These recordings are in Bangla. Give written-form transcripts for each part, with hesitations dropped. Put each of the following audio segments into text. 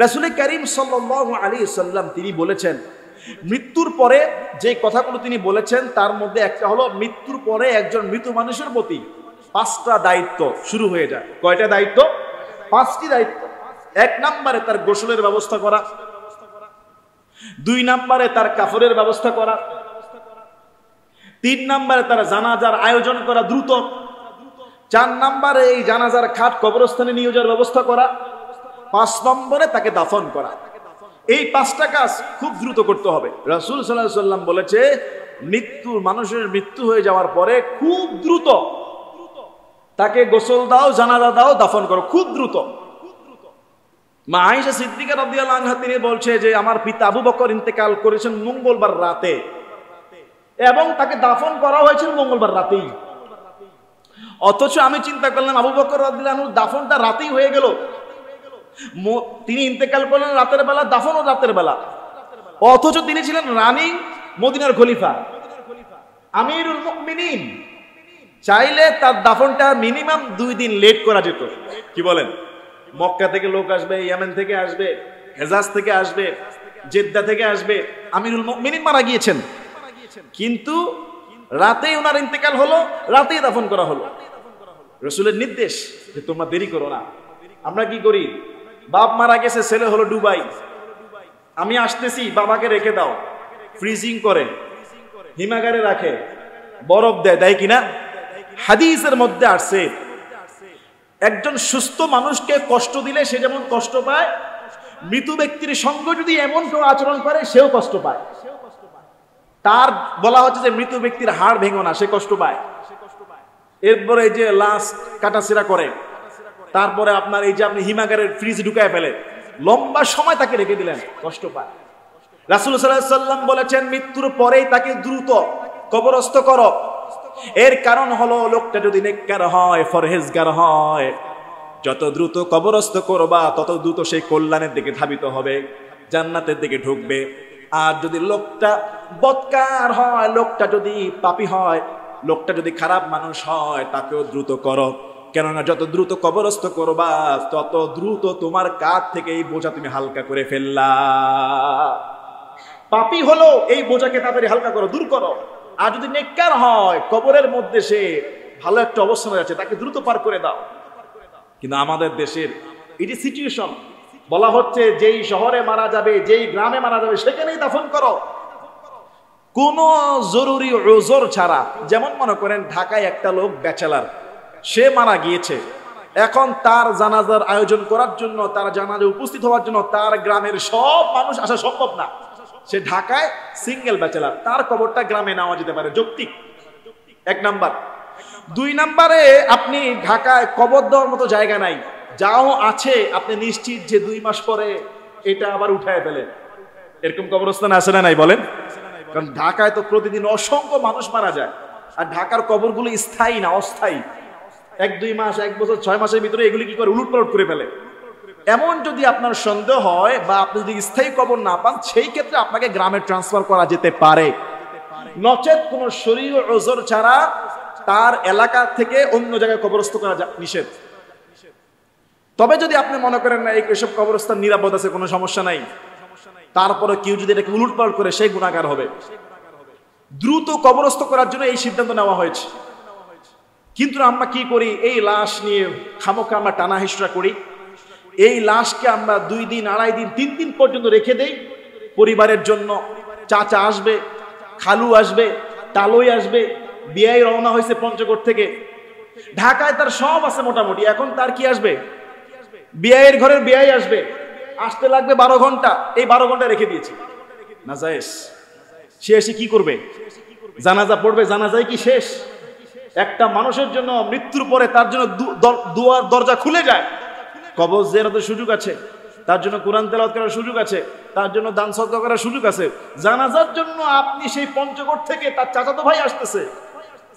রাসূল করিম সাল্লাল্লাহু আলাইহি সাল্লাম তিনি বলেছেন, মৃত্যুর পরে যে কথাগুলো তিনি বলেছেন তার মধ্যে একটা হলো, মৃত্যুর পরে একজন মৃত মানুষের প্রতি 5টা দায়িত্ব শুরু হয়ে যায়। কয়টা দায়িত্ব? 5টি দায়িত্ব। 1 নম্বরে তার গোসলের ব্যবস্থা করা, 2 নম্বরে তার কাফনের ব্যবস্থা করা, 3 নম্বরে তার জানাজার আয়োজন করা দ্রুত, 4 নম্বরে এই জানাজার খাট কবরস্থানে নিয়ে যাওয়ার ব্যবস্থা করা, 5 নম্বরে তাকে দাফন করা। এই 5টা কাজ খুব দ্রুত করতে হবে। রাসূল সাল্লাল্লাহু আলাইহি সাল্লাম বলেছে, মানুষের মৃত্যু হয়ে যাওয়ার পরে খুব দ্রুত তাকে গোসল দাও, জানাজা দাও, দাফন করো, খুব দ্রুত। মা আয়েশা সিদ্দিকা রাদিয়াল্লাহু আনহা তিনি বলছে যে আমার পিতা আবু বকর ইন্তেকাল করেছেন মঙ্গলবার রাতে এবং তাকে দাফন করা হয়েছে মঙ্গলবার রাতেই। অথচ আমি চিন্তা করলাম আবু বকর রাদিয়াল্লাহু আনহু দাফনটা রাতেই হয়ে গেল, তিনি ইন্তেকাল করলেন রাতের বেলা, দাফনও রাতের বেলা, অথচ তিনি ছিলেন রানিং মদিনার খলিফা, আমিরুল মুমিনিন। চাইলে তার দাফনটা মিনিমাম 2 দিন লেট করা যেত। কি বলেন? মক্কা থেকে লোক আসবে, ইয়েমেন থেকে আসবে, হেজাজ থেকে আসবে, জেদ্দা থেকে আসবে, আমিরুল মুমিনিন মারা গিয়েছেন, কিন্তু রাতেই ওনার ইন্তেকাল হলো, রাতেই দাফন করা হলো। রাসূলের নির্দেশ যে তোমরা দেরি করো না। আমরা কি করি? বাপ মারা গেছে, ছেলে হলো দুবাই, আমি আসতেছি, বাবাকে রেখে দাও, ফ্রিজিং করে হিমাগারে রাখে, বরফ দেয়, দেয় কিনা? হাদিসের মধ্যে আসছে একজন সুস্থ মানুষকে কষ্ট দিলে সে যেমন কষ্ট পায়, মৃত ব্যক্তির সঙ্গে যদি এমন কেউ আচরণ করে সেও কষ্ট পায়। তার বলা হচ্ছে যে মৃত ব্যক্তির হাড় ভেঙো না, সে কষ্ট পায়। এরপরে এই যে লাশ কাটাছেঁড়া করে, তারপরে আপনার এই যে আপনি হিমাগারের ফ্রিজ ঢুকায় ফেলে, লম্বা সময় তাকে রেখে দিলেন, কষ্ট পায়। রাসূল সাল্লাল্লাহু আলাইহি সাল্লাম বলেছেন মৃত্যুর পরেই তাকে দ্রুত কবরস্থ করো। এর কারণ হলো লোকটা যদি নেককার হয়, ফরহেজগার হয়, যত দ্রুত কবরস্থ করবা তত দ্রুত সেই কল্যাণের দিকে ধাবিত হবে, জান্নাতের দিকে ঢুকবে। আর যদি লোকটা বদকার হয়, লোকটা যদি পাপী হয়, লোকটা যদি খারাপ মানুষ হয়, তাকেও দ্রুত করো, কেননা যত দ্রুত কবরস্থ করবা তত দ্রুত তোমার কাঁধ থেকে এই বোঝা তুমি হালকা করে ফেললা। পাপী হলো এই বোঝাকে তাড়াতাড়ি হালকা করো, দূর করো। আর যদি নেককার হয়, কবরের মধ্যে সে ভালো একটা অবস্থানে আছে, তাকে দ্রুত পার করে দাও। কিন্তু আমাদের দেশের এটি সিচুয়েশন, বলা হচ্ছে যেই শহরে মারা যাবে, যেই গ্রামে মারা যাবে সেখানেই দাফন করো, কোনো জরুরি ওজর ছাড়া। যেমন মনে করেন ঢাকায় একটা লোক ব্যাচেলার, সে মারা গিয়েছে, এখন তার জানাজার আয়োজন করার জন্য, তার জানাজা উপস্থিত হওয়ার জন্য তার গ্রামের সব মানুষ আসা সম্ভব না। সে ঢাকায় সিঙ্গেল ব্যাচেলার, তার কবরটা গ্রামে নেওয়া যেতে পারে, যৌক্তিক। 1 নাম্বার। 2 নাম্বারে আপনি ঢাকায় কবর দেওয়ার মতো জায়গা নাই, যাও আছে আপনি নিশ্চিত যে 2 মাস পরে এটা আবার উঠায় ফেলেন। এরকম কবরস্থান আছে না নাই বলেন? কারণ ঢাকায় তো প্রতিদিন অসংখ্য মানুষ মারা যায়, আর ঢাকার কবরগুলো স্থায়ী না, অস্থায়ী। 1-2 মাস, 1 বছর, 6 মাসের ভিতরে এগুলি কি করে উলটপালট করে ফেলে। এমন যদি আপনার সন্দেহ হয় বা আপনি যদি স্থায়ী কবর না পান, সেই ক্ষেত্রে আপনাকে গ্রামে ট্রান্সফার করা যেতে পারে, নচেত কোন শরীয়ত ওজর ছাড়া তার এলাকা থেকে অন্য জায়গায় কবরস্থ করা নিষেধ। তবে যদি আপনি মনে করেন না এইসব কবরস্থান নিরাপদ আছে, কোনো সমস্যা নাই, তারপরে কেউ যদি এটাকে উলটপালট করে সেই গুনাহগার হবে। দ্রুত কবরস্থ করার জন্য এই সিদ্ধান্ত নেওয়া হয়েছে। কিন্তু আমরা কি করি, এই লাশ নিয়ে খামোখা আমরা টানা হিসরা করি। এই লাশকে আমরা 2 দিন, 2.5 দিন, 3 দিন পর্যন্ত রেখে দেই পরিবারের জন্য। চাচা আসবে, খালু আসবে, টালই আসবে, বিয়াই রওনা হয়েছে পঞ্চগড় থেকে, ঢাকায় তার সব আছে মোটামুটি, এখন তার কি আসবে, বিয়াইয়ের ঘরের বিয়াই আসবে, আসতে লাগবে 12 ঘন্টা, এই 12 ঘন্টা রেখে দিয়েছে, না জায়েজ। সে এসে কি করবে? জানাজা পড়বে, জানাজাই কি শেষ? একটা মানুষের জন্য মৃত্যুর পরে তার জন্য দুয়ার দরজা খুলে যায়, কবর জিয়ারতের সুযোগ আছে, তার জন্য কোরআন তেলাওয়াত করার সুযোগ আছে, তার জন্য দান সদকা করার সুযোগ আছে। জানাজার জন্য আপনি সেই পঞ্চগড় থেকে তার চাচাতো ভাই আসতেছে,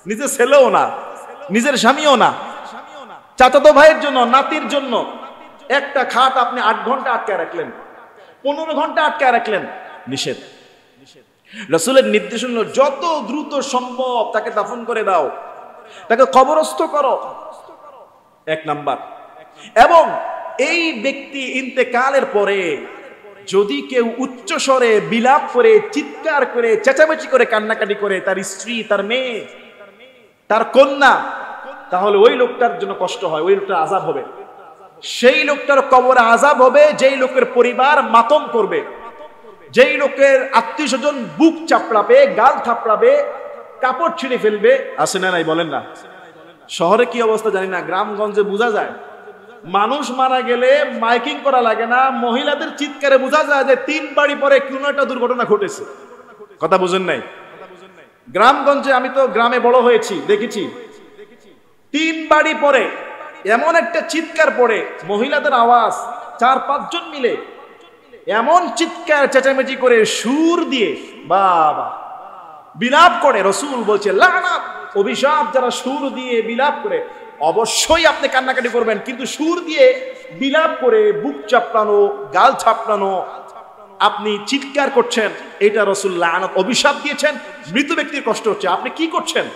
নিজের ছেলেও না, নিজের স্বামীও না, চাচাতো ভাইয়ের জন্য, নাতির জন্য একটা খাট আপনি 8 ঘন্টা আটকে রাখলেন, 15 ঘন্টা আটকে রাখলেন, নিষেধ। রাসূলের নির্দেশ হলো যত দ্রুত সম্ভব তাকে দাফন করে দাও, তাকে কবরস্থ করো, 1 নাম্বার। এবং এই ব্যক্তি ইন্তেকালের পরে যদি কেউ উচ্চ স্বরে বিলাপ করে, চিৎকার করে, চেঁচামেচি করে, কান্নাকাটি করে, তার স্ত্রী, তার মেয়ে, তার কন্যা, তাহলে ওই লোকটার জন্য কষ্ট হয়, ওই লোকটার আযাব হবে। সেই লোকটার কবরে আযাব হবে যেই লোকের পরিবার মাতম করবে, যেই লোকের আত্মীয় স্বজন বুক চাপড়াবে, গাল থাপড়াবে, কাপড় ছিঁড়ে ফেলবে। আছে না নাই বলেন না? শহরে কি অবস্থা জানি না, গ্রামগঞ্জে বোঝা যায়। মানুষ মারা গেলে মাইকিং করা লাগে না, মহিলাদের চিৎকারে বোঝা যায় যে 3 বাড়ি পরে কোনো একটা দুর্ঘটনা ঘটেছে। কথা বুঝেন নাই? গ্রামগঞ্জে, আমি তো গ্রামে বড় হয়েছি, দেখেছি 3 বাড়ি পরে এমন একটা চিৎকার পড়ে, মহিলাদের আওয়াজ, 4-5 জন মিলে এমন চিৎকার চেঁচামেচি করে, সুর দিয়ে বাবা বিলাপ করে। রাসূল বলছে লানাত, অভিশাপ যারা সুর দিয়ে বিলাপ করে। অবশ্যই আপনি কান্নাকাটি করবেন, কিন্তু সুর দিয়ে বিলাপ করে, বুক চাপড়ানো, গাল ছাপড়ানো, আপনি চিৎকার করছেন, এটা রাসূল লানাত, অভিশাপ দিয়েছেন। মৃত ব্যক্তির কষ্ট হচ্ছে, আপনি কি করছেন?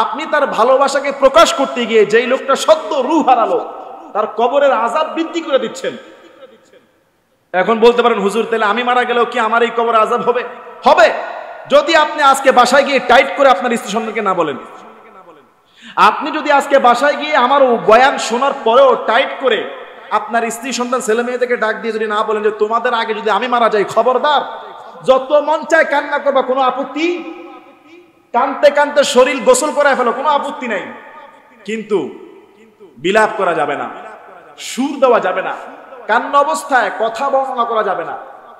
আপনি তার ভালোবাসাকে প্রকাশ করতে গিয়ে যেই লোকটা সদ্য রূহ হারালো, তার কবরের আযাব বৃদ্ধি করে দিচ্ছেন। এখন বলতে পারেন হুজুর, তাহলে আমি মারা গেলেও কি আমার এই কবরে আযাব হবে? হবে, যদি আপনি আজকে বাসায় গিয়ে টাইট করে আপনার স্ত্রী সন্তানকে না বলেন। আপনি যদি আজকে বাসায় গিয়ে আমার বয়ান শোনার পরেও টাইট করে আপনার স্ত্রী সন্তান ছেলে মেয়েদেরকে ডাক দিয়ে যদি না বলেন যে তোমাদের আগে যদি আমি মারা যাই, খবরদার, যত মন চায় কান্না করবা, কোনো আপত্তি, কানতে কানতে শরীর গোসল করায় ফেলো, কোনো আপত্তি নাই, কিন্তু বিলাপ করা যাবে না, সুর দেওয়া যাবে না, কান্না অবস্থায় কথা বর্ণনা করা যাবে না।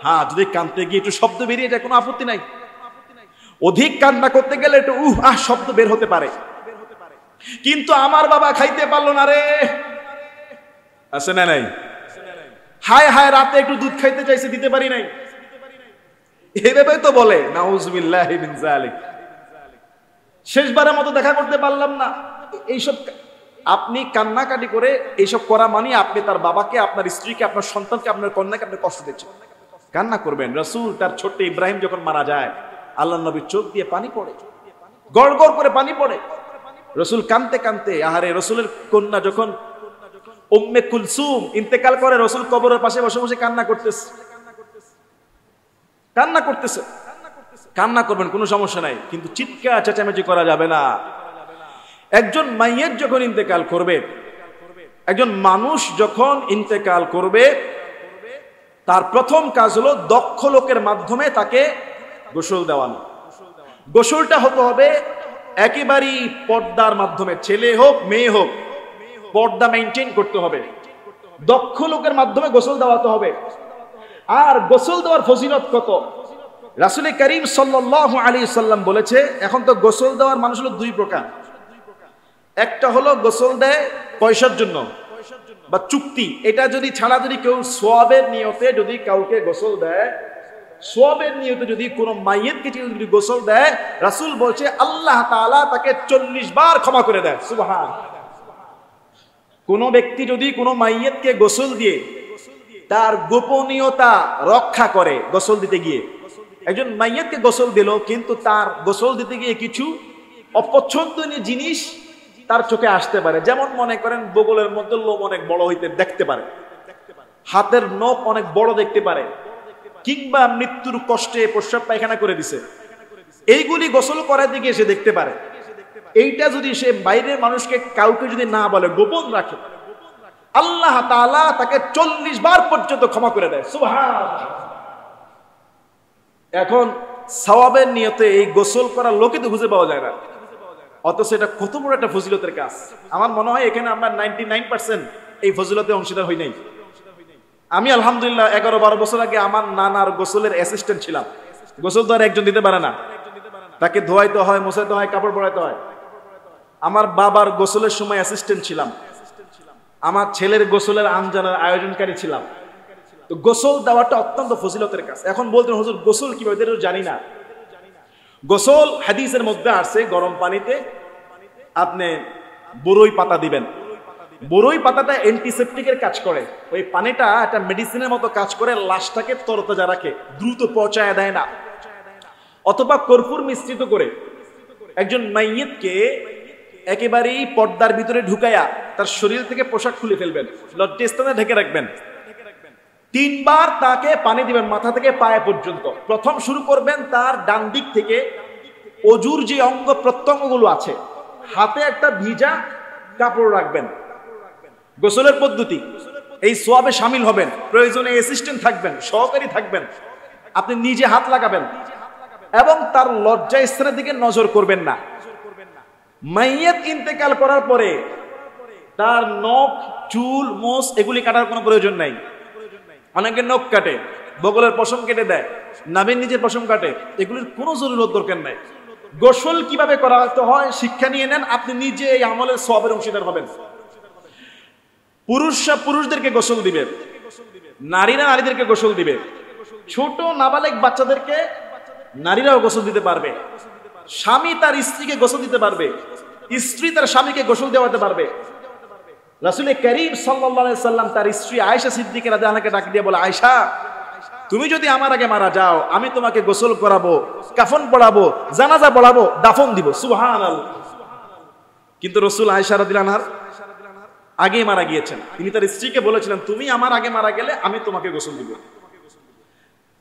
হ্যাঁ, যদি কানতে গিয়ে একটু শব্দ বেরিয়ে যায়, কোনো আপত্তি নাই। অধিক কান্না করতে গেলে একটু শব্দ বের হতে পারে, কিন্তু আমার বাবা খাইতে পারলো না রে, আছে না নাই? হায় হায়, রাতে একটু দুধ খাইতে চাইছে, দিতে পারি নাই, এইভাবে তো বলে। নাউজুবিল্লাহি মিন যালিক। শেষবারের মতো দেখা করতে পারলাম না, এইসব আপনি কান্নাকাটি করে এইসব করা মানে আপনি তার বাবাকে, আপনার স্ত্রীকে, আপনার সন্তানকে, আপনার কন্যাকে আপনি কষ্ট দিচ্ছেন। কান্না করবেন। রাসূল তার ছোট্ট ইব্রাহিম যখন মারা যায়, আল্লাহ নবীর চোখ দিয়ে পানি পড়ে, গড় গড় করে পানি পড়ে। রাসূল কাঁদতে কাঁদতে, আহারে, রাসূলের কন্যা যখন উম্মে কুলসুম ইন্তেকাল করে, রাসূল কবরের পাশে বসে বসে কান্না করতেছে, কান্না করতেছে। কান্না করবেন, কোনো সমস্যা নাই, কিন্তু চিৎকার চেঁচামেচি করা যাবে না। একজন মাইয়েত যখন ইন্তেকাল করবে, একজন মানুষ যখন ইন্তেকাল করবে, তার প্রথম কাজ হলো দক্ষ লোকের মাধ্যমে তাকে গোসল দেওয়ানো। গোসলটা হতে হবে একেবারেই পর্দার মাধ্যমে, ছেলে হোক মেয়ে হোক, পর্দা মেইনটেইন করতে হবে, দক্ষ লোকের মাধ্যমে গোসল দেওয়াতে হবে। আর গোসল দেওয়ার ফজিলত কত! রাসূল করিম সাল্লাল্লাহু আলাইহি সাল্লাম বলেছে, এখন তো গোসল দেওয়ার মানুষ হলো 2 প্রকার। একটা হলো গোসল দেয় পয়সার জন্য বা চুক্তি, এটা যদি ছাড়া যদি কেউ সওয়াবের নিয়তে যদি কাউকে গোসল দেয়, সওয়াবের নিয়তে যদি কোনো মাইয়েতকে যদি গোসল দেয়, রাসূল বলছে আল্লাহ তাআলা তাকে 40 বার ক্ষমা করে দেয়। সুবহান। কোন ব্যক্তি যদি কোনো মাইয়েতকে গোসল দিয়ে তার গোপনীয়তা রক্ষা করে, গোসল দিতে গিয়ে একজন মাইয়েতকে গোসল দিল, কিন্তু তার গোসল দিতে গিয়ে কিছু অপছন্দনীয় জিনিস তার চোখে আসতে পারে, যেমন মনে করেন বগলের মধ্যে লোম অনেক বড় হইতে দেখতে পারে, হাতের নখ অনেক বড় দেখতে পারে, কিংবা মৃত্যুর কষ্টে প্রস্রাব পায়খানা করে দিছে, এইগুলি গোসল করাতে গিয়ে সে দেখতে পারে। এইটা যদি সে বাইরের মানুষকে কাউকে যদি না বলে, গোপন রাখে, আল্লাহ তাআলা তাকে 40 বার পর্যন্ত ক্ষমা করে দেয়। সুবহান। এখন সওয়াবের নিয়তে এই গোসল করার লোকে তো খুঁজে পাওয়া যায় না, অথচ এটা কত বড় একটা ফজিলতের কাজ। আমার মনে হয় এখানে আমরা 99% এই ফজিলতে অংশীদার হই নাই। আমি আলহামদুলিল্লাহ 11-12 বছর আগে আমার নানার গোসলের অ্যাসিস্ট্যান্ট ছিলাম। গোসল তো আর একজন দিতে পারে না, তাকে ধোয়াইতে হয়, মোছাইতে হয়, কাপড় পরাইতে হয়। আমার বাবার গোসলের সময় অ্যাসিস্ট্যান্ট ছিলাম, আমার ছেলের গোসলের আঞ্জানের আয়োজনকারী ছিলাম। তো গোসল দেওয়াটা অত্যন্ত ফজিলতের কাজ। এখন বলতেন হুজুর গোসল কিভাবে, এটা জানি না। গোসল হাদিসের মধ্যে আসছে, গরম পানিতে আপনি বরই পাতা দিবেন। বরই পাতাটা অ্যান্টিসেপটিকের কাজ করে, ওই পানিটা একটা মেডিসিনের মতো কাজ করে, লাশটাকে তরতাজা রাখে, দ্রুত পচায় দেয় না। অথবা কর্পূর মিশ্রিত করে একজন মাইয়িতকে একেবারেই পর্দার ভিতরে ঢুকাইয়া তার শরীর থেকে পোশাক খুলে ফেলবেন, লজ্জাস্থানে ঢেকে রাখবেন। 3 বার তাকে পানি দিবেন মাথা থেকে পায়ে পর্যন্ত। প্রথম শুরু করবেন তার ডান দিক থেকে, অজুর যে অঙ্গ প্রত্যঙ্গগুলো আছে, হাতে একটা ভিজা কাপড় রাখবেন। গোসলের পদ্ধতি, এই সোয়াবে শামিল হবেন, প্রয়োজনে অ্যাসিস্ট্যান্ট থাকবেন, সহকারী থাকবেন, আপনি নিজে হাত লাগাবেন এবং তার লজ্জা স্থানের দিকে নজর করবেন না। মাইয়াত ইন্তেকাল করার পরে তার নখ, চুল, মোষ এগুলি কাটার কোনো প্রয়োজন নাই। অনেকে নখ কাটে, বগলের পশম কেটে দেয়, নাভির নিজের পশম কাটে, এগুলির কোনো জরুরত দরকার নাই। গোসল কিভাবে করাতে হয় শিক্ষা নিয়ে নেন, আপনি নিজে এই আমলের সওয়াবের অংশীদার হবেন। পুরুষরা পুরুষদেরকে গোসল দিবে, নারীরা নারীদেরকে গোসল দিবে, ছোট নাবালেগ বাচ্চাদেরকে নারীরাও গোসল দিতে পারবে, স্বামী তার স্ত্রীকে গোসল দিতে পারবে, স্ত্রী তার স্বামীকে গোসল দেওয়াতে পারবে। রাসূল করিম সাল্লাল্লাহু আলাইহি সাল্লাম তার স্ত্রী আয়েশা সিদ্দিকা রাদিয়াল্লাহু আনহাকে ডাক দিয়ে বলে, আয়েশা, তুমি যদি আমার আগে মারা যাও, আমি তোমাকে গোসল করাবো, কাফন পড়াবো, জানাজা পড়াবো, দাফন দিব। সুবহানাল্লাহ। কিন্তু রাসূল আয়েশা রাদিয়াল্লাহু আনহার আগে মারা গিয়েছেন। তিনি তার স্ত্রীকে বলেছিলেন, তুমি আমার আগে মারা গেলে আমি তোমাকে গোসল দিব।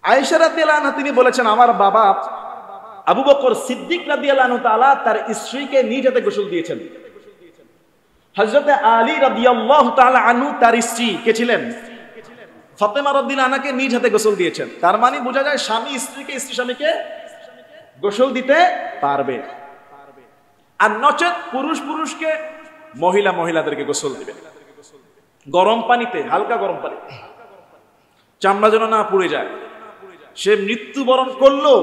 আয়েশা রাদিয়াল্লাহু আনহা তিনি বলেছেন, আমার বাবা আবু বকর সিদ্দিক রাদিয়াল্লাহু আনহু তাআলা তার স্ত্রীকে নিজ হাতে গোসল দিয়েছেন। হযরত আলী রাদিয়াল্লাহু তাআলা আনহু তার স্ত্রী কে ছিলেন? ফাতেমা রাদিয়াল্লাহু আনহাকে নিজ হাতে গোসল দিয়েছেন। তার মানে বোঝা যায় স্বামী স্ত্রীকে, স্ত্রী স্বামীকে গোসল দিতে পারবে। আর নচেত পুরুষ পুরুষকে, মহিলা মহিলাদেরকে গোসল দিবে গরম পানিতে, হালকা গরম পানি, চামড়া যেন না পুড়ে যায়। সে মৃত্যুবরণ করলো,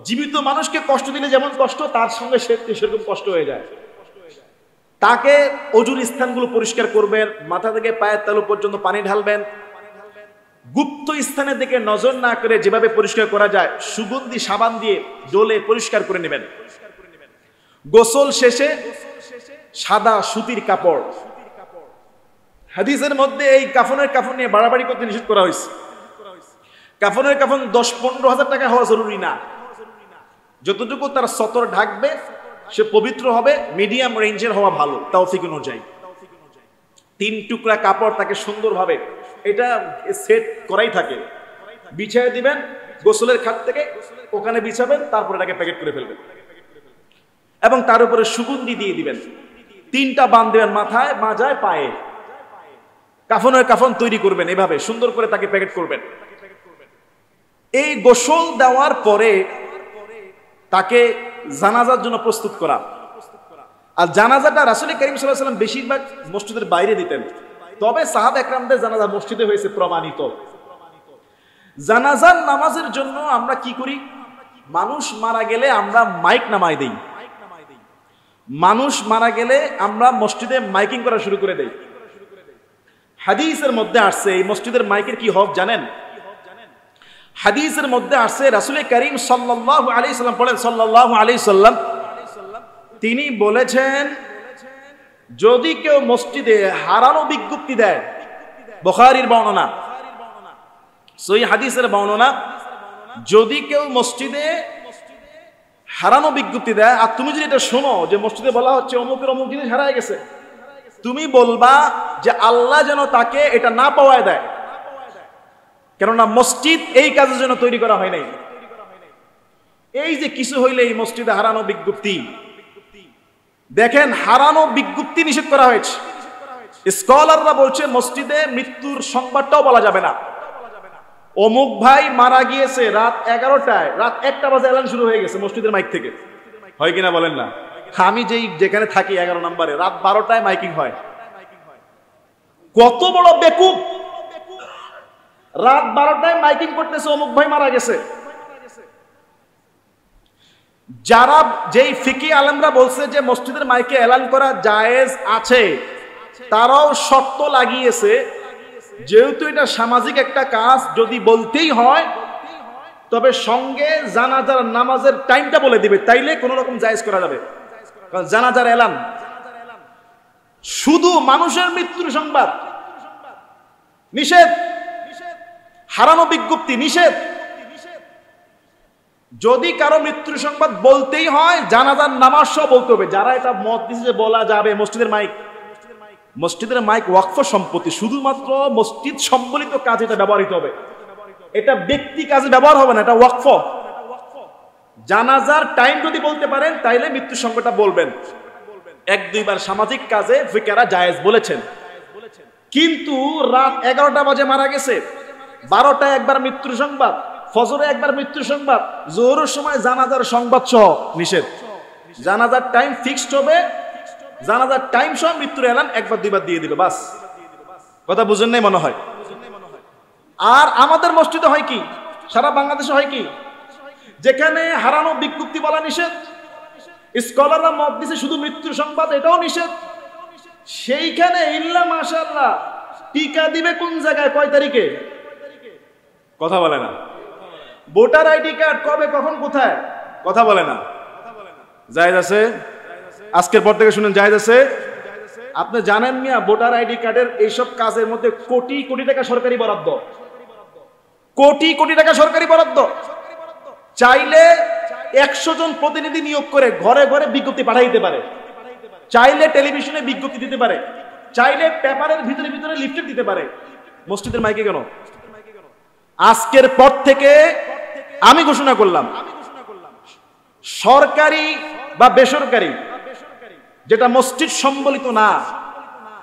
জীবিত মানুষকে কষ্ট দিলে যেমন কষ্ট, তার সঙ্গে সেরকম কষ্ট হয়ে যায়। তাকে অজুর স্থানগুলো পরিষ্কার করবেন, মাথা থেকে পায়ের তালু পর্যন্ত পানি ঢালবেন। গুপ্ত স্থানের দিকে নজর না করে যেভাবে পরিষ্কার করা যায় সুগন্ধি সাবান দিয়ে ডলে পরিষ্কার করে নেবেন। গোসল শেষে সাদা সুতির কাপড়, হাদিসের মধ্যে এই কাফনের কাফন নিয়ে বাড়াবাড়ি করতে নিষেধ করা হয়েছে। কাফনের কাফন 10-15 হাজার টাকা হওয়া জরুরি না। যতটুকু তার সতর ঢাকবে, সে পবিত্র হবে, মিডিয়াম রেঞ্জের হওয়া ভালো তৌফিক অনুযায়ী। 3 টুকরা কাপড় তাকে সুন্দরভাবে, এটা সেট করাই থাকে, বিছিয়ে দিবেন গোসলের খাট থেকে, ওখানে বিছাবেন, তারপর এটাকে প্যাকেট করে ফেলবেন এবং তার উপরে সুগন্ধি দিয়ে দিবেন। 3টা বাঁধ দেবেন মাথায়, মাজায়, পায়ে। কাফনের কাফন তৈরি করবেন, এভাবে সুন্দর করে তাকে প্যাকেট করবেন। এই গোসল দেওয়ার পরে তাকে জানাজার জন্য প্রস্তুত করা। আর জানাজাটা রাসূল করিম সাল্লাল্লাহু আলাইহি ওয়াসাল্লাম বেশিরভাগ মসজিদের বাইরে দিতেন, তবে সাহাবা একরামদের জানাজা মসজিদে হয়েছে প্রমাণিত। জানাজার নামাজের জন্য আমরা কি করি? মানুষ মারা গেলে আমরা মাইক নামাই দেই। মানুষ মারা গেলে আমরা মসজিদে মাইকিং করা শুরু করে দেই। হাদিসের মধ্যে আসছে এই মসজিদের মাইকের কি হক জানেন? হাদিসের মধ্যে আসছে রাসূল করিম সাল্লাল্লাহু আলাইহি সাল্লাম বলেন, সাল্লাল্লাহু আলাইহি সাল্লাম তিনি বলেছেন, যদি কেউ মসজিদে হারানো বিজ্ঞপ্তি দেয়, বুখারীর বর্ণনা, সহিহ হাদিসের বর্ণনা, যদি কেউ মসজিদে হারানো বিজ্ঞপ্তি দেয়, আর তুমি যদি এটা শোনো যে মসজিদে বলা হচ্ছে অমুকের অমুক জিনিস হারায় গেছে, তুমি বলবা যে আল্লাহ যেন তাকে এটা না পাওয়ায় দেয়, কেননা মসজিদ এই কাজের জন্য তৈরি করা হয় নাই। এই যে কিছু হইলে এই মসজিদে হারানো বিজ্ঞপ্তি, দেখেন হারানো বিজ্ঞপ্তি নিষেধ করা হয়েছে। স্কলাররা বলছে মসজিদে মৃত্যুর সংবাদটাও বলা যাবে না। অমুক ভাই মারা গিয়েছে রাত 11টায়, রাত 1টা বাজে এলান শুরু হয়ে গেছে মসজিদের মাইক থেকে, হয় কিনা বলেন না? আমি যেখানে থাকি 11 নম্বরে রাত 12টায় মাইকিং হয়। কত বড় বেকুব! রাত 12টায় মাইকিং করতেছে অমুক ভাই মারা গেছে। যারা যেই ফিকি আলেমরা বলছে যে মসজিদের মাইকে এলান করা জায়েজ আছে, তারাও শর্ত লাগিয়েছে, যেহেতু এটা সামাজিক একটা কাজ, যদি বলতেই হয় তবে সঙ্গে জানাজার নামাজের টাইমটা বলে দিবে, তাইলে কোনো রকম জায়েজ করা যাবে। কারণ জানাজার এলান শুধু মানুষের মৃত্যুর সংবাদ নিষেধ, হারানো বিজ্ঞপ্তি নিষেধ। যদি কারো মৃত্যুর সংবাদ বলতেই হয় জানাজার নামাজ সহ বলতে হবে। যারা এটা মত দিচ্ছে যে বলা যাবে, মসজিদের মাইক ওয়াকফ সম্পত্তি, শুধুমাত্র মসজিদ সম্বলিত কাজে এটা ব্যবহৃত হবে, এটা ব্যক্তি কাজে ব্যবহার হবে না, এটা ওয়াকফ। জানাজার টাইম যদি বলতে পারেন তাইলে মৃত্যুর সংবাদটা বলবেন। এক দুইবার সামাজিক কাজে ফিকারা জায়েজ বলেছেন, কিন্তু রাত 11টা বাজে মারা গেছে, 12টায় একবার মৃত্যুর সংবাদ, ফজরে একবার মৃত্যুর সংবাদ, জোহরের সময় জানাজার সংবাদ সহ নিষেধ। জানাজার টাইম ফিক্সড হবে, জানাজার টাইম সহ মৃত্যুর এলান একবার দুইবার দিয়ে দিবে, বাস। কথা বুঝেন নাই মনে হয়। আর আমাদের মসজিদে হয় কি, সারা বাংলাদেশে হয় কি, যেখানে হারানো বিজ্ঞপ্তি বলা নিষেধ, স্কলাররা মত দিছে শুধু মৃত্যুর সংবাদ, এটাও নিষেধ। সেইখানে ইল্লা মাশাআল্লাহ টিকা দিবে কোন জায়গায়, কয় তারিখে, কথা বলে না। ভোটার আইডি কার্ড কবে কখন কোথায়, কথা বলে না। জায়েজ আছে, আজকের পর থেকে শুনেন জায়েজ আছে। আপনি জানেন মিয়া, ভোটার আইডি কার্ডের এইসব কাজের মধ্যে কোটি কোটি টাকা সরকারি বরাদ্দ, কোটি কোটি টাকা সরকারি বরাদ্দ। চাইলে 100 জন প্রতিনিধি নিয়োগ করে ঘরে ঘরে বিজ্ঞপ্তি পাঠিয়ে দিতে পারে, চাইলে টেলিভিশনে বিজ্ঞপ্তি দিতে পারে, চাইলে পেপারের ভিতরে ভিতরে লিফলেট দিতে পারে। মসজিদের মাইকে কেন? আজকের পর থেকে আমি ঘোষণা করলাম, সরকারি বা বেসরকারি যেটা মসজিদ সম্বলিত না,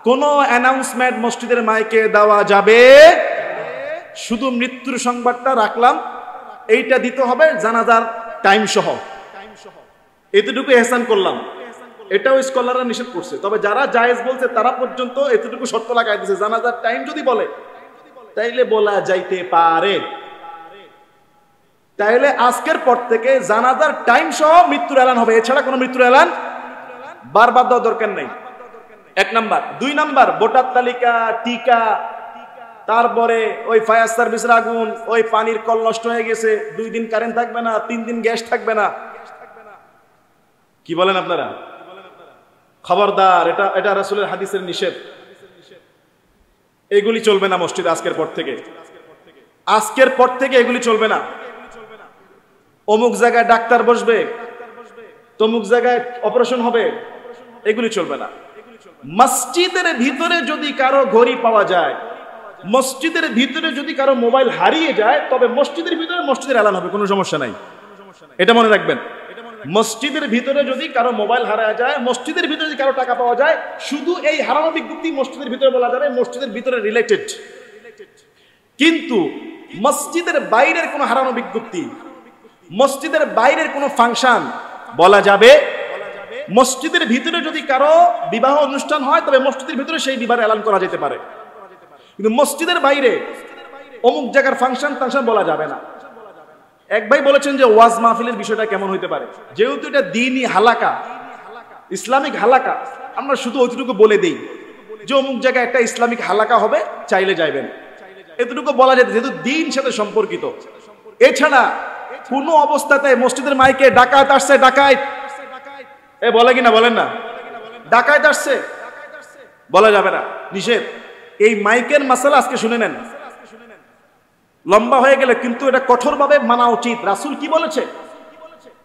কোন অ্যানাউন্সমেন্ট মসজিদের মাইকে দেওয়া যাবে। শুধু মৃত্যুর সংবাদটা রাখলাম, এইটা দিতে হবে জানাজার টাইম সহ, এতটুকু এহসান করলাম। এটাও স্কলাররা নিষেধ করছে, তবে যারা জায়েজ বলছে তারা পর্যন্ত এতটুকু শর্ত লাগাই দিয়েছে, জানাজার টাইম যদি বলে তাইলে বলা যাইতে পারে। তাইলে আজকের পর থেকে জানাজার টাইম সহ মৃত্যুর এলান হবে, এছাড়া কোনো মৃত্যুর এলান বারবার দেওয়ার দরকার নেই। 1 নাম্বার। 2 নাম্বার, ভোটার তালিকা, টিকা, তারপরে ওই ফায়ার সার্ভিসের আগুন, ওই পানির কল নষ্ট হয়ে গেছে, 2 দিন কারেন্ট থাকবে না, 3 দিন গ্যাস থাকবে না, কি বলেন আপনারা? খবরদার, এটা রাসূলের হাদিসের নিষেধ। এগুলি চলবে না মসজিদে আজকের পর থেকে, আজকের পর থেকে এগুলি চলবে না। অমুক জায়গায় ডাক্তার বসবে, তমুক জায়গায় অপারেশন হবে, এগুলি চলবে না। মসজিদের ভিতরে যদি কারো ঘড়ি পাওয়া যায়, মসজিদের ভিতরে যদি কারো মোবাইল হারিয়ে যায়, তবে মসজিদের ভিতরে মসজিদের এলান হবে, কোনো সমস্যা নাই, এটা মনে রাখবেন। মসজিদের ভিতরে যদি কারো মোবাইল হারায় যায়, মসজিদের ভিতরে যদি কারো টাকা পাওয়া যায়, শুধু এই হারানো বিজ্ঞপ্তি মসজিদের ভিতরে বলা যাবে, মসজিদের ভিতরে রিলেটেড। কিন্তু মসজিদের বাইরের কোনো হারানো বিজ্ঞপ্তি, মসজিদের বাইরের কোনো ফাংশন বলা যাবে। মসজিদের ভিতরে যদি কারো বিবাহ অনুষ্ঠান হয়, তবে মসজিদের ভিতরে সেই বিবাহের এলান করা যেতে পারে, কিন্তু মসজিদের বাইরে অমুক জায়গার ফাংশন বলা যাবে না। এক ভাই বলেছেন যে ওয়াজ মাহফিলের বিষয়টা কেমন হইতে পারে, যেহেতু এটা দ্বীনি হালাকা, ইসলামিক হালাকা, আমরা শুধু ওইটুকু বলে দেই যে অমুক জায়গায় একটা ইসলামিক হালাকা হবে, চাইলে যাইবেন, এতটুকু বলা যায়, যেহেতু দ্বীন সাথে সম্পর্কিত। এছাড়া কোন অবস্থাতে মসজিদের মাইকে ডাকাত আসছে, ডাকাত বলে কিনা বলেন না, ডাকাত আসছে বলা যাবে না, নিষেধ। এই মাইকের মাসালা আজকে শুনে নেন, লম্বা হয়ে গেলে, কিন্তু এটা কঠোরভাবে মানা উচিত। রাসূল কি বলেছে?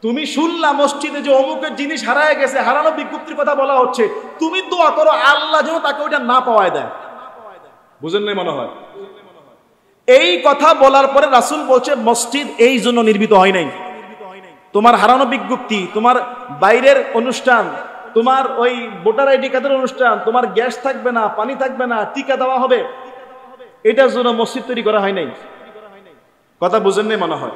তুমি শুনলা মসজিদে যে অমুকের জিনিস হারায় গেছে, হারানো বিজ্ঞপ্তির কথা বলা হচ্ছে, তুমি দোয়া করো আল্লাহ যেন তাকে ওইটা না পাওয়ায় দেয়। বুঝেন নাই মনে হয়? এই কথা বলার পরে রাসূল বলছে মসজিদ এই জন্য নির্মিত হয় নাই। তোমার হারানো বিজ্ঞপ্তি, তোমার বাইরের অনুষ্ঠান, তোমার ওই ভোটার আইডি কার্ডের অনুষ্ঠান, তোমার গ্যাস থাকবে না, পানি থাকবে না, টিকা দেওয়া হবে, এটার জন্য মসজিদ তৈরি করা হয় নাই। কথা বুঝেন নাই মনে হয়?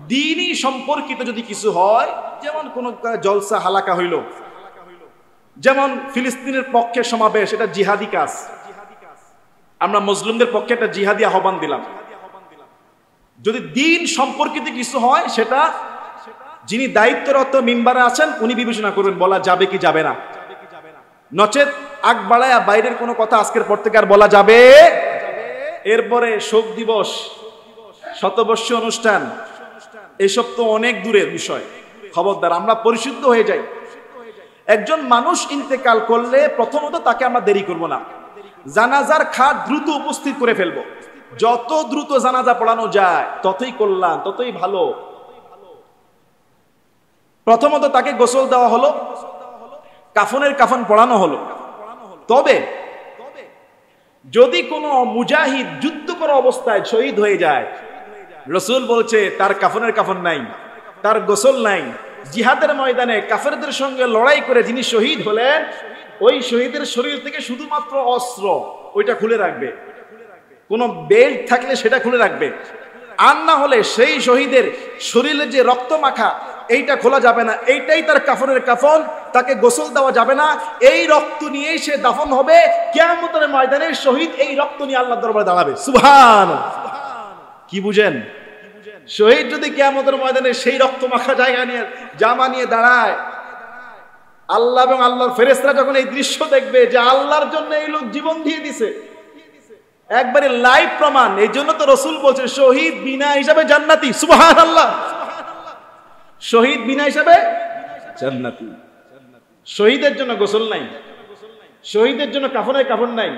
দ্বীনি সম্পর্কিত যদি কিছু হয়, যেমন কোন জলসা হালাকা হইল, যেমন ফিলিস্তিনের পক্ষে সমাবেশ, এটা জিহাদি কাজ, আমরা মুসলিমদের পক্ষে একটা জিহাদি আহ্বান দিলাম। যদি দ্বীন সম্পর্কিত কিছু হয়, সেটা যিনি দায়িত্বরত মিম্বারে আছেন উনি বিবেচনা করবেন বলা যাবে কি যাবে না। নচেত আগ বাড়ায়া বাইরের কোনো কথা আজকের পর থেকে আর বলা যাবে। এরপরে শোক দিবস, শতবর্ষী অনুষ্ঠান, এসব তো অনেক দূরের বিষয়। খবরদার, আমরা পরিশুদ্ধ হয়ে যাই। একজন মানুষ ইন্তেকাল করলে প্রথমত তাকে আমরা দেরি করব না, জানাজার খাট দ্রুত উপস্থিত করে ফেলবো। যত দ্রুত জানাজা পড়ানো যায় ততই কল্যাণ, ততই ভালো। প্রথমত তাকে গোসল দেওয়া হলো, কাফনের কাফন পরানো হলো। তবে যদি কোনো মুজাহিদ যুদ্ধ করা অবস্থায় শহীদ হয়ে যায়, রাসূল বলছে তার কাফনের কাফন নাই, তার গোসল নাই। জিহাদের ময়দানে কাফেরদের সঙ্গে লড়াই করে যিনি শহীদ হলেন, ওই শহীদের শরীর থেকে শুধুমাত্র অস্ত্র ওইটা খুলে রাখবে, কোনো বেল্ট থাকলে সেটা খুলে রাখবে। আর না হলে সেই শহীদের শরীরে যে রক্ত মাখা এইটা খোলা যাবে না, এইটাই তার কাফনের কাফন। তাকে গোসল দেওয়া যাবে না, এই রক্ত নিয়েই সে দাফন হবে। কিয়ামতের ময়দানে শহীদ এই রক্ত নিয়ে আল্লাহর দরবারে দাঁড়াবে। সুবহানাল্লাহ। কি বুঝেন? শহীদ যদি কিয়ামতের ময়দানে সেই রক্ত মাখা জায়গা নিয়ে জামা নিয়ে দাঁড়ায়, আল্লাহ এবং আল্লাহর ফেরেশতারা যখন এই দৃশ্য দেখবে যে আল্লাহর জন্য এই লোক জীবন দিয়ে দিছে, একবারে লাইভ প্রমাণ। এই জন্য তো রাসূল বলছেন শহীদ বিনা হিসাবে জান্নাতি। সুবহানাল্লাহ। শহীদ বিনা হিসাবে জান্নাতি। শহীদের জন্য গোসল নাই, শহীদের জন্য কাফনের কাফন নাই।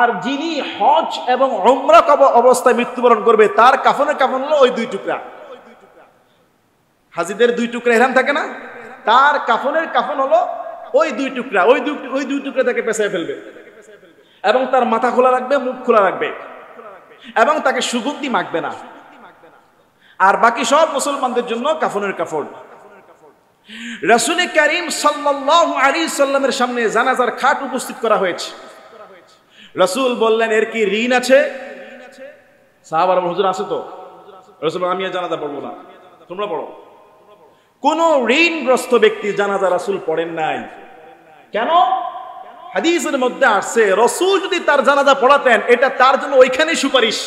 আর যিনি হজ এবং উমরা অবস্থায় মৃত্যুবরণ করবে, তার কাফনের কাফন হলো ওই দুই টুকরা। হাজিদের দুই টুকরা ইহরাম থাকে না, তার কাফনের কাফন হলো ওই দুই টুকরা। ওই দুই টুকরা তাকে পেঁচায় ফেলবে এবং তার মাথা খোলা রাখবে, মুখ খোলা রাখবে এবং তাকে সুগন্ধি মাখবে না। আর বাকি সব মুসলমানদের জন্য কাফনের কাফন। রাসূল কারীম সাল্লাল্লাহু আলাইহি সাল্লামের সামনে জানাজার খাট উপস্থিত করা হয়েছে। রাসূল বললেন, এর কি ঋণ আছে? সাহাবারা বললেন, হুজুর আছে তো। রাসূল বললেন, আমি জানাজা পড়বো না, তোমরা পড়ো। কোন ঋণগ্রস্ত ব্যক্তি জানাজা রাসূল পড়েন নাই। কেন? হাদিসের মধ্যে আসছে রাসূল যদি তার জানাজা পড়াতেন, এটা তার জন্য ওইখানেই সুপারিশ।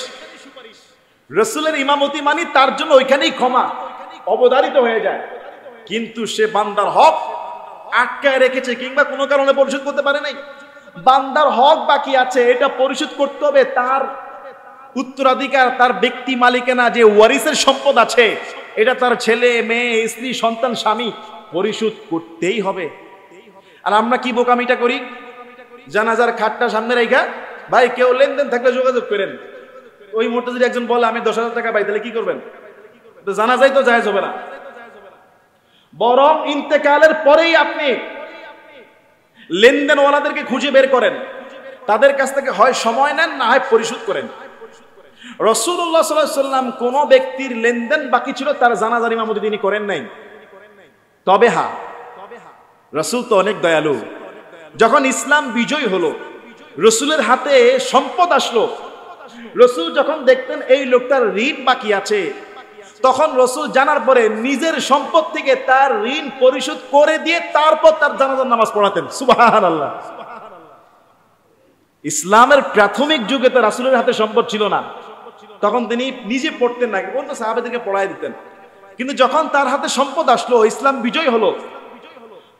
রাসূলের ইমামতি মানি তার জন্য ওইখানেই ক্ষমা অবধারিত হয়ে যায়। কিন্তু সে বান্দার হক আটকায় রেখেছে কিংবা কোনো কারণে পরিশোধ করতে পারে নাই। বান্দার হক বাকি আছে, এটা পরিশোধ করতে হবে। তার উত্তরাধিকার, তার ব্যক্তি মালিকানা যে ওয়ারিসের সম্পদ আছে, এটা তার ছেলে, মেয়ে, স্ত্রী, সন্তান, স্বামী পরিশোধ করতেই হবে। আর আমরা কি বোকামিটা করি? জানাজার খাটটা সামনে রেখা, ভাই কেউ লেনদেন থাকলে যোগাযোগ করেন। ওই মুহূর্তে যদি একজন বলে আমি 10,000 টাকা পাই, তাহলে কি করবেন? জানাজাই তো জায়েজ হবে না। বরং ইন্তেকালের পরেই আপনি লেনদেনওয়ালাদেরকে খুঁজে বের করেন, তাদের কাছ থেকে হয় সময় নেন, না হয় পরিশোধ করেন। রাসূলুল্লাহ সাল্লাল্লাহু আলাইহি ওয়াসাল্লাম কোন ব্যক্তির লেনদেন বাকি ছিল তার জানাজার ইমামতি তিনি করেন নাই। তবে হ্যাঁ, রাসূল তো অনেক দয়ালু। যখন ইসলাম বিজয় হলো, রাসূলের হাতে সম্পদ আসলো, রাসূল যখন দেখতেন এই লোকটার ঋণ বাকি আছে, তখন রাসূল জানার পরে নিজের সম্পদ থেকে তার ঋণ পরিশোধ করে দিয়ে তারপর তার জানাজার নামাজ পড়াতেন। সুবহানাল্লাহ। ইসলামের প্রাথমিক যুগে তো রাসূলের হাতে সম্পদ ছিল না, তখন তিনি নিজে পড়তেন না, বলতো সাহাবাদেরকে পড়ায় দিতেন। কিন্তু যখন তার হাতে সম্পদ আসলো, ইসলাম বিজয় হলো,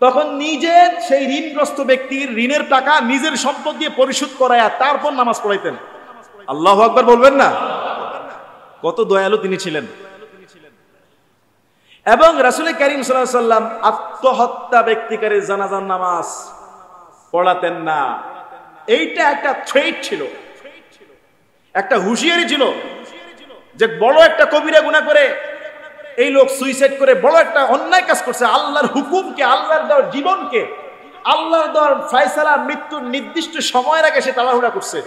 তখন নিজের সেই ঋণগ্রস্ত ব্যক্তির ঋণের টাকা নিজের সম্পদ দিয়ে পরিশোধ করায় তারপর নামাজ পড়াইতেন। আল্লাহু আকবার বলবেন না? কত দয়ালু তিনি ছিলেন। এবং রাসূল কারীম সাল্লাল্লাহু আলাইহি ওয়াসাল্লাম আত্মহত্যা ব্যক্তিকারী জানাজার নামাজ পড়াতেন না। এইটা একটা থ্রেট ছিল, একটা হুঁশিয়ারি ছিল যে বড় একটা কবিরা গুনাহ করে এই লোক সুইসাইড করে বড় একটা অন্যায় কাজ করছে। আল্লাহর হুকুমকে, আল্লাহর দেওয়ার জীবনকে, আল্লাহর দেওয়ার ফয়সালা মৃত্যুর নির্দিষ্ট সময়ের আগে সে তাড়াহুড়া করছে।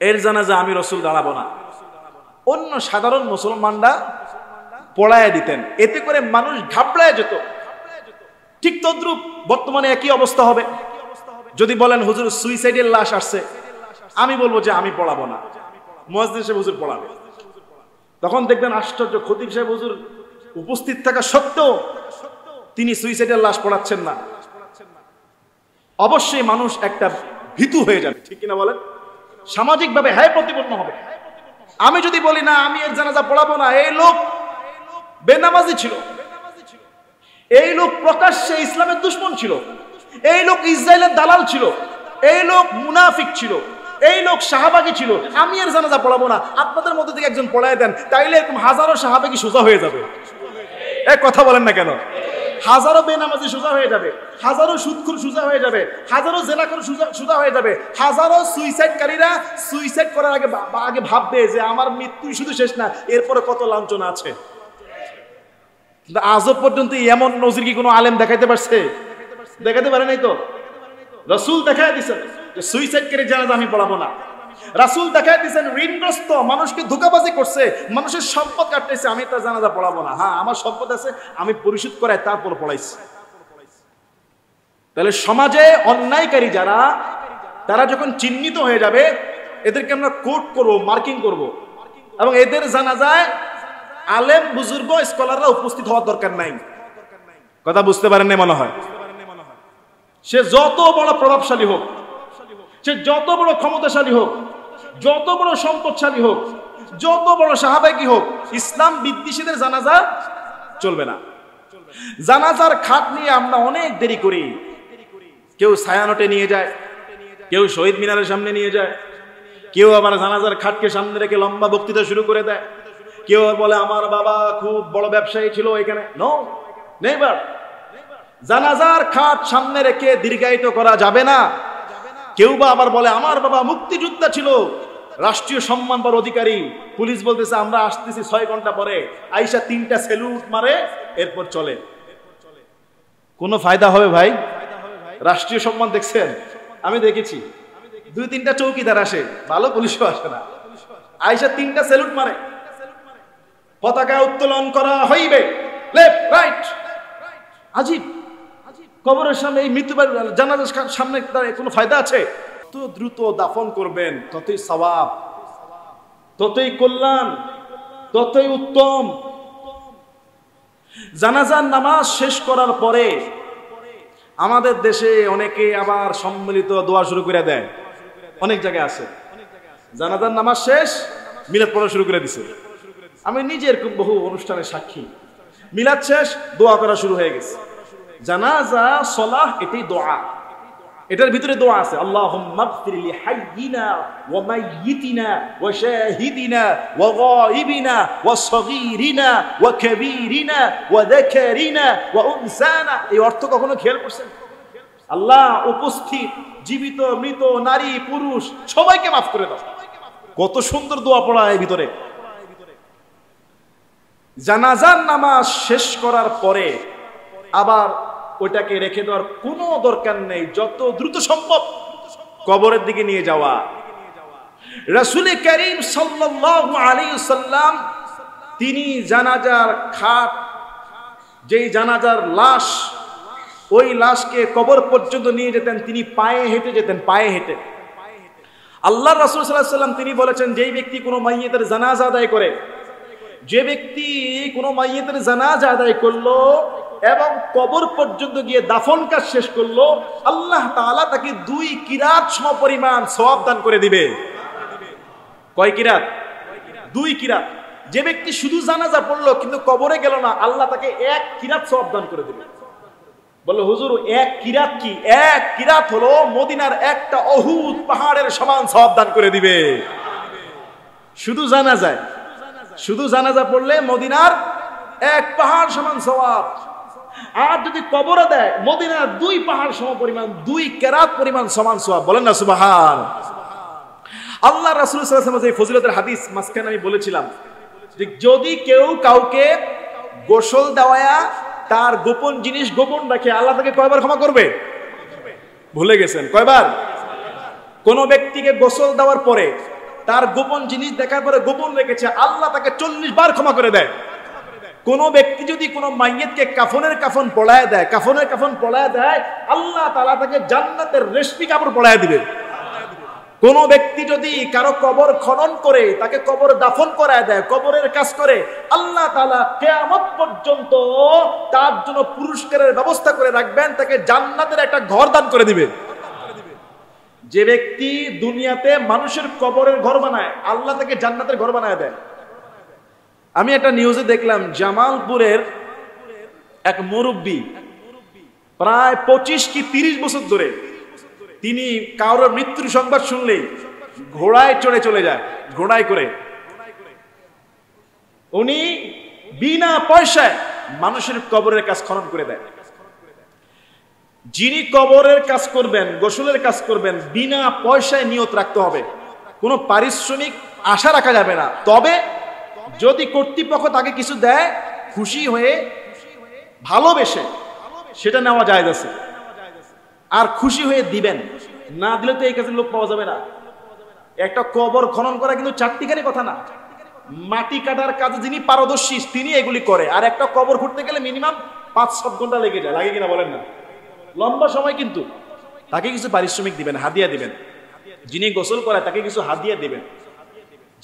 এর জানাজা আমি রাসূল দাঁড়াবো না, অন্য সাধারণ মুসলমানরা পড়ায় দিতেন। এতে করে মানুষ ঘাবড়ায় যেত। ঠিক তদ্রূপ বর্তমানে একই অবস্থা হবে। যদি বলেন হুজুর সুইসাইডের লাশ আসছে, আমি বলবো যে আমি পড়াবো না, মুয়াজ্জিন সাহেব হুজুর পড়াবে। তখন দেখবেন আশ্চর্য, খতিব সাহেব হুজুর উপস্থিত থাকা সত্ত্বেও তিনি সুইসাইডের লাশ পড়াচ্ছেন না। অবশ্যই মানুষ একটা ভীতু হয়ে যাবে, ঠিক কিনা বলেন? সামাজিকভাবে হ্যায় প্রতিপন্ন হবে। আমি যদি বলি না আমি এর জানাজা পড়াবো না, এই লোক বেনামাজি ছিল, এই লোক প্রকাশ্যে ইসলামের দুশমন ছিল, এই লোক ইসরায়েলের দালাল ছিল, এই লোক মুনাফিক ছিল, এই লোক শাহবাগী ছিল, আমি এর জানাজা পড়াবো না, আপনাদের মধ্যে থেকে একজন পড়ায় দেন, তাইলে এরকম হাজারো শাহবাগী সোজা হয়ে যাবে। এক কথা বলেন না কেন? হাজারো বেনামাজি সোজা হয়ে যাবে, হাজারো সুদখোর সোজা হয়ে যাবে, হাজারো জেনাখোর সোজা হয়ে যাবে, হাজারো সুইসাইডকারীরা সুইসাইড করার আগে ভাববে যে আমার মৃত্যুই শুধু শেষ না, এরপরে কত লাঞ্ছনা আছে। কিন্তু আজও পর্যন্ত এমন নজির কি কোনো আলেম দেখাইতে পারছে? দেখাতে পারে নাই তো। রাসূল দেখায় দিয়েছেন যে সুইসাইডকারী জানাজা আমি পড়াবো না। রাসূল দেখায় দিয়েছেন ঋণগ্রস্ত মানুষকে ধোঁকাবাজি করছে, মানুষের সম্পদ কাটতেছে, আমি তার জানাজা পড়াবো না। হ্যাঁ, আমার সম্পদ আছে, আমি পরিশোধ করাই তারপর পড়াইছি। তাহলে সমাজে অন্যায়কারী যারা, তারা যখন চিহ্নিত হয়ে যাবে, এদেরকে আমরা কোট করব, মার্কিং করব, এবং এদের জানাজায় আলেম বুজুর্গ স্কলাররা উপস্থিত হওয়ার দরকার নাই। কথা বুঝতে পারেন না মনে হয়। সে যত বড় প্রভাবশালী হোক, সে যত বড় ক্ষমতাশালী হোক, যত বড় সম্পদশালী হোক, যত বড় সাহাবাগী হোক, ইসলাম বিদ্বেষীদের জানাজা চলবে না। জানাজার খাট নিয়ে আমরা অনেক দেরি করি। কেউ ছায়ানটে নিয়ে যায়, কেউ শহীদ মিনারের সামনে নিয়ে যায়, কেউ আবার জানাজার খাটকে সামনে রেখে লম্বা বক্তৃতা শুরু করে দেয়, কেউ বলে আমার বাবা খুব বড় ব্যবসায়ী ছিল এখানে। No, never. জানাজার খাট সামনে রেখে দীর্ঘায়িত করা যাবে না। কেউ বা আবার বলে আমার বাবা মুক্তিযোদ্ধা ছিল, রাষ্ট্রীয় সম্মান পাওয়ার অধিকারী, পুলিশ বলতেছে আমরা আসতেছি 6 ঘন্টা পরে, আইসা 3টা স্যালুট মারে, এরপর চলে। কোনো ফায়দা হবে ভাই? রাষ্ট্রীয় সম্মান দেখছেন? আমি দেখেছি 2-3টা চৌকিদার আসে, ভালো পুলিশও আসে না, আইসা 3টা স্যালুট মারে, পতাকা উত্তোলন করা হইবে, লেফট রাইট। আজীব। কবরের সামনে এই মৃত্যুবাড়ি জানাজার সামনে কোনো ফায়দা আছে? তো দ্রুত দাফন করবেন, ততই সওয়াব, ততই কল্যাণ, ততই উত্তম। জানাজার নামাজ শেষ করার পরে আমাদের দেশে অনেকে আবার সম্মিলিত দোয়া শুরু করে দেয়। অনেক জায়গায় আছে জানাজার নামাজ শেষ মিলাদ পড়া শুরু করে দিছে। আমি নিজে এরকম বহু অনুষ্ঠানের সাক্ষী। মিলাদ শেষ, দোয়া করা শুরু হয়ে গেছে। জানাজা সলাহ এটাই দোয়া, এটার ভিতরে দোয়া আছে। আল্লাহুম্মা গফির লি হাইয়িনা ওয়া মাইয়িতিনা ওয়া শাহিদিনা ওয়া গায়িবিনা ওয়া সগীরিনা ওয়া কাবীরিনা ওয়া যাকারিনা ওয়া উনসানা। এই অর্থ কখনো খেয়াল করছেন? আল্লাহ উপস্থিত জীবিত মৃত নারী পুরুষ সবাইকে মাফ করে দাও। কত সুন্দর দোয়া পড়া এর ভিতরে। জানাজার নামাজ শেষ করার পরে আবার ওইটাকে রেখে দেওয়ার কোনো দরকার নেই, যত দ্রুত সম্ভব কবরের দিকে নিয়ে যাওয়া। রাসূল করিম সাল্লাল্লাহু আলাইহি ওয়াসাল্লাম তিনি জানাজার খাট, যেই জানাজার লাশ, ওই লাশকে কবর পর্যন্ত নিয়ে যেতেন, তিনি পায়ে হেঁটে যেতেন, পায়ে হেঁটে। আল্লাহর রাসূল সাল্লাল্লাহু আলাইহি ওয়াসাল্লাম তিনি বলেছেন, যেই ব্যক্তি কোনো মাইয়িতের জানাজা আদায় করে, যে ব্যক্তি কোনো মাইয়িতের জানাজা আদায় করলো এবং কবর পর্যন্ত গিয়ে দাফন কাজ শেষ করলো, আল্লাহ তাআলা তাকে 2 কিরাত সমপরিমাণ সওয়াব দান করে দিবে। কয় কিরাত? 2 কিরাত। যে ব্যক্তি শুধু জানাজা পড়লো কিন্তু কবরে গেল না, আল্লাহ তাকে 1 কিরাত সওয়াব দান করে দিবে। বলল হুজুর 1 কিরাত কি? 1 কিরাত হলো মদিনার একটা উহুদ পাহাড়ের সমান সওয়াব দান করে দিবে। শুধু জানাজায়, শুধু জানাজা পড়লে মদিনার 1 পাহাড় সমান সওয়াব। আর যদি কবরে দেয় মদিনার 2 পাহাড় সম পরিমাণ, 2 কেরাত পরিমাণ সমান সওয়াব। বলেন না সুবহান। আল্লাহ রাসূল সাল্লাল্লাহু আলাইহি ওয়াসাল্লাম যে ফজিলতের হাদিস মাঝখানে আমি বলেছিলাম যে যদি কেউ কাউকে গোসল দেওয়া তার গোপন জিনিস গোপন রাখে, আল্লাহ তাকে কয়বার ক্ষমা করবে? ভুলে গেছেন? কয়বার? কোন ব্যক্তিকে গোসল দেওয়ার পরে তার গোপন জিনিস দেখার পরে গোপন রেখেছে, আল্লাহ তাকে 40 বার ক্ষমা করে দেয়। কোন ব্যক্তি যদি কোনো মাইয়িতকে কাফনের কাফন পড়ায় দেয়, কাফনের কাফন পড়ায় দেয়, আল্লাহ তাআলা তাকে জান্নাতের রেশমি কাপড় পড়ায় দিবে। কোন ব্যক্তি যদি কারো কবর খনন করে তাকে কবর দাফন করায় দেয়, কবরের কাজ করে, আল্লাহ তাআলা কিয়ামত পর্যন্ত তার জন্য পুরস্কারের ব্যবস্থা করে রাখবেন, তাকে জান্নাতের একটা ঘর দান করে দিবে। যে ব্যক্তি দুনিয়াতে মানুষের কবরের ঘর বানায়, আল্লাহ তাকে জান্নাতের ঘর বানায় দেয়। আমি একটা নিউজে দেখলাম, জামালপুরের এক মুরব্বী প্রায় 25 কি 30 বছর ধরে তিনি কারোর মৃত্যুর সংবাদ শুনলেই ঘোড়ায় চড়ে চলে যায়, ঘোড়ায় করে। উনি বিনা পয়সায় মানুষের কবরের কাজ খনন করে দেয়। যিনি কবরের কাজ করবেন, গোসলের কাজ করবেন, বিনা পয়সায় নিয়ত রাখতে হবে, কোনো পারিশ্রমিক আশা রাখা যাবে না। তবে যদি কর্তৃপক্ষ তাকে কিছু দেয়, খুশি হয়ে ভালোবেসে সেটা নেওয়া জায়েজ আছে। আর খুশি হয়ে দিবেন, না দিলে তো এই কাজের লোক পাওয়া যাবে না। একটা কবর খনন করা কিন্তু চারটিখানি কথা না। মাটি কাটার কাজে যিনি পারদর্শী তিনি এগুলি করে, আর একটা কবর খুঁড়তে গেলে মিনিমাম 5-7 ঘন্টা লেগে যায়, লাগে কিনা বলেন না? লম্বা সময়। কিন্তু তাকে কিছু পারিশ্রমিক দিবেন, হাদিয়া দিবেন। যিনি গোসল করে তাকে কিছু হাদিয়া দিবেন,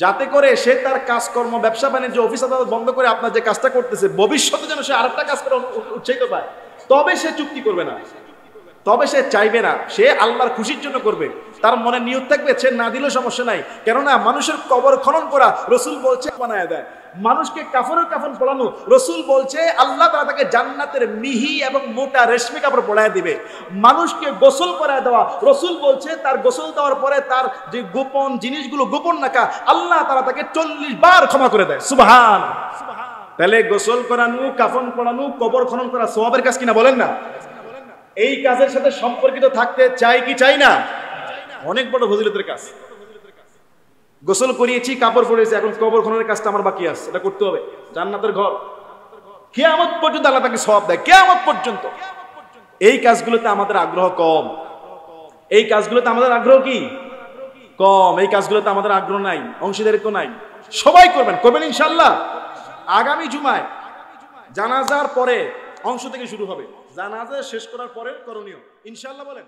যাতে করে সে তার কাজকর্ম, ব্যবসা বাণিজ্য, অফিস আদালত বন্ধ করে আপনার যে কাজটা করতেছে ভবিষ্যতে যেন সে আরেকটা কাজ করে উৎসাহিত পায়। তবে সে চুক্তি করবে না, তবে সে চাইবে না, সে আল্লাহর খুশির জন্য করবে। তার মনে নিয়ত থাকবে সে না দিলেও সমস্যা নাই, কেননা মানুষের কবর খনন করা রসুল বলছে বানায় দেয়। মানুষকে কাফনের কাফন পরানো রসুল বলছে আল্লাহ তাআলা তাকে জান্নাতের মিহি এবং মোটা রেশমি কাপড় পরায় দিবে। মানুষকে গোসল করায় দেওয়া রসুল বলছে তার গোসল দেওয়ার পরে তার যে গোপন জিনিসগুলো, গোপন রাখা, আল্লাহ তাআলা তাকে 40 বার ক্ষমা করে দেয়। সুবহান। তাহলে গোসল করানো, কাফন পরানো, কবর খনন করা সওয়াবের কাজ কিনা বলেন না? এই কাজের সাথে সম্পর্কিত থাকতে চাই কি চাই না? অনেক বড় ফজিলতের কাজ। গোসল করিয়েছি, কাপড় পরিয়েছি, এখন কবর খননের কাজটা আমার বাকি আছে, এটা করতে হবে। জান্নাতের ঘর, কিয়ামত পর্যন্ত আল্লাহ তাকে সওয়াব দেয়, কিয়ামত পর্যন্ত। এই কাজগুলোতে আমাদের আগ্রহ কম। এই কাজগুলোতে আমাদের আগ্রহ কি কম? এই কাজগুলোতে আমাদের আগ্রহ নাই, অংশীদারিত্ব নাই। সবাই করবেন, করবেন ইনশাআল্লাহ। আগামী জুমায় জানাজার পরে অংশ থেকে শুরু হবে, জানাজা শেষ করার পরে করণীয় ইনশাআল্লাহ বলেন।